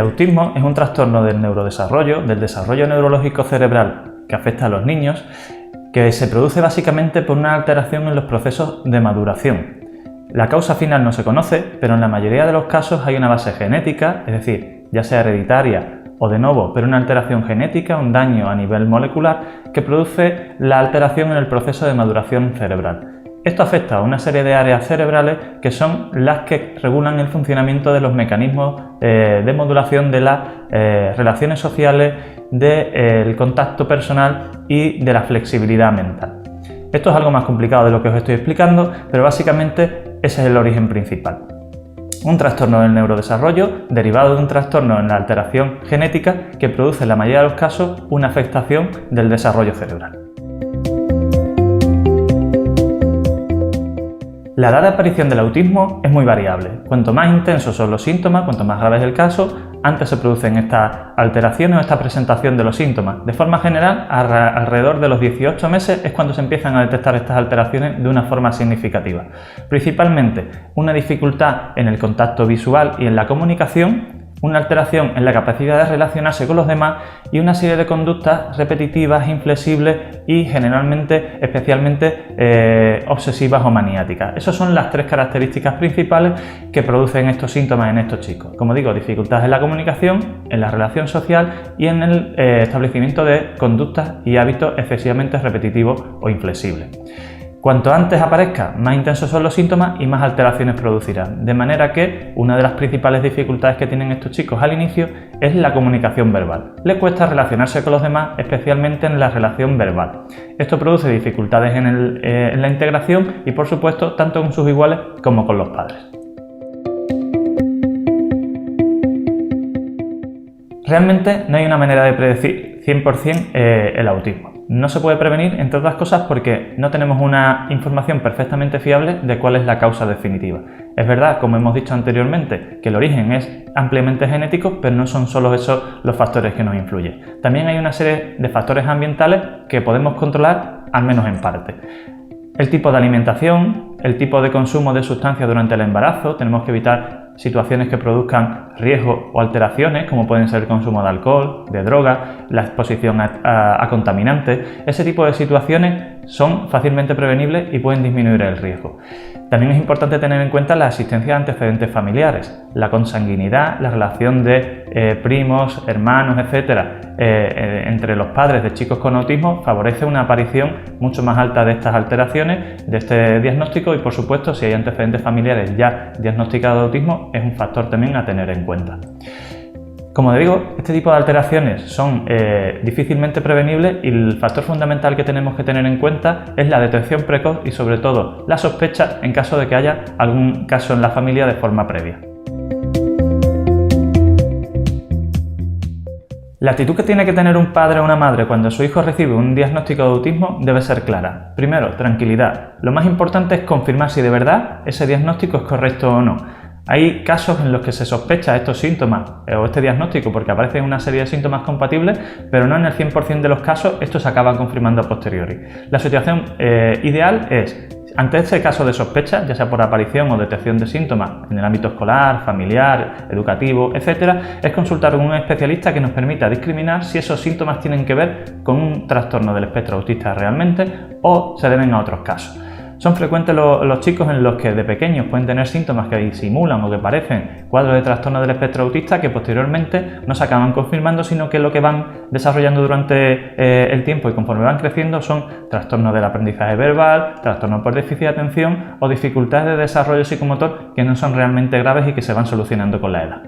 autismo es un trastorno del neurodesarrollo, del desarrollo neurológico cerebral que afecta a los niños, que se produce básicamente por una alteración en los procesos de maduración. La causa final no se conoce, pero en la mayoría de los casos hay una base genética, es decir, ya sea hereditaria o de novo, pero una alteración genética, un daño a nivel molecular que produce la alteración en el proceso de maduración cerebral. Esto afecta a una serie de áreas cerebrales que son las que regulan el funcionamiento de los mecanismos de modulación de las relaciones sociales, del contacto personal y de la flexibilidad mental. Esto es algo más complicado de lo que os estoy explicando, pero básicamente ese es el origen principal. Un trastorno del neurodesarrollo derivado de un trastorno en la alteración genética que produce en la mayoría de los casos una afectación del desarrollo cerebral. La edad de aparición del autismo es muy variable. Cuanto más intensos son los síntomas, cuanto más grave es el caso, antes se producen estas alteraciones o esta presentación de los síntomas. De forma general, alrededor de los 18 meses es cuando se empiezan a detectar estas alteraciones de una forma significativa. Principalmente una dificultad en el contacto visual y en la comunicación, una alteración en la capacidad de relacionarse con los demás y una serie de conductas repetitivas, inflexibles y generalmente, especialmente obsesivas o maniáticas. Esas son las tres características principales que producen estos síntomas en estos chicos. Como digo, dificultades en la comunicación, en la relación social y en el establecimiento de conductas y hábitos excesivamente repetitivos o inflexibles. Cuanto antes aparezca, más intensos son los síntomas y más alteraciones producirán. De manera que una de las principales dificultades que tienen estos chicos al inicio es la comunicación verbal. Les cuesta relacionarse con los demás, especialmente en la relación verbal. Esto produce dificultades en la integración y, por supuesto, tanto con sus iguales como con los padres. Realmente no hay una manera de predecir 100% el autismo. No se puede prevenir, entre otras cosas, porque no tenemos una información perfectamente fiable de cuál es la causa definitiva. Es verdad, como hemos dicho anteriormente, que el origen es ampliamente genético, pero no son solo esos los factores que nos influyen. También hay una serie de factores ambientales que podemos controlar, al menos en parte. El tipo de alimentación, el tipo de consumo de sustancias durante el embarazo, tenemos que evitar situaciones que produzcan riesgo o alteraciones, como pueden ser el consumo de alcohol, de drogas, la exposición a contaminantes. Ese tipo de situaciones son fácilmente prevenibles y pueden disminuir el riesgo. También es importante tener en cuenta la existencia de antecedentes familiares, la consanguinidad, la relación de primos, hermanos, etcétera, entre los padres de chicos con autismo favorece una aparición mucho más alta de estas alteraciones, de este diagnóstico y, por supuesto, si hay antecedentes familiares ya diagnosticados de autismo, es un factor también a tener en cuenta. Como digo, este tipo de alteraciones son difícilmente prevenibles y el factor fundamental que tenemos que tener en cuenta es la detección precoz y, sobre todo, la sospecha en caso de que haya algún caso en la familia de forma previa. La actitud que tiene que tener un padre o una madre cuando su hijo recibe un diagnóstico de autismo debe ser clara. Primero, tranquilidad. Lo más importante es confirmar si de verdad ese diagnóstico es correcto o no. Hay casos en los que se sospecha estos síntomas o este diagnóstico porque aparecen una serie de síntomas compatibles, pero no en el 100% de los casos esto se acaba confirmando a posteriori. La situación ideal es, ante este caso de sospecha, ya sea por aparición o detección de síntomas en el ámbito escolar, familiar, educativo, etc., es consultar con un especialista que nos permita discriminar si esos síntomas tienen que ver con un trastorno del espectro autista realmente o se deben a otros casos. Son frecuentes los chicos en los que de pequeños pueden tener síntomas que simulan o que parecen cuadros de trastorno del espectro autista que posteriormente no se acaban confirmando, sino que lo que van desarrollando durante el tiempo y conforme van creciendo son trastornos del aprendizaje verbal, trastornos por déficit de atención o dificultades de desarrollo psicomotor que no son realmente graves y que se van solucionando con la edad.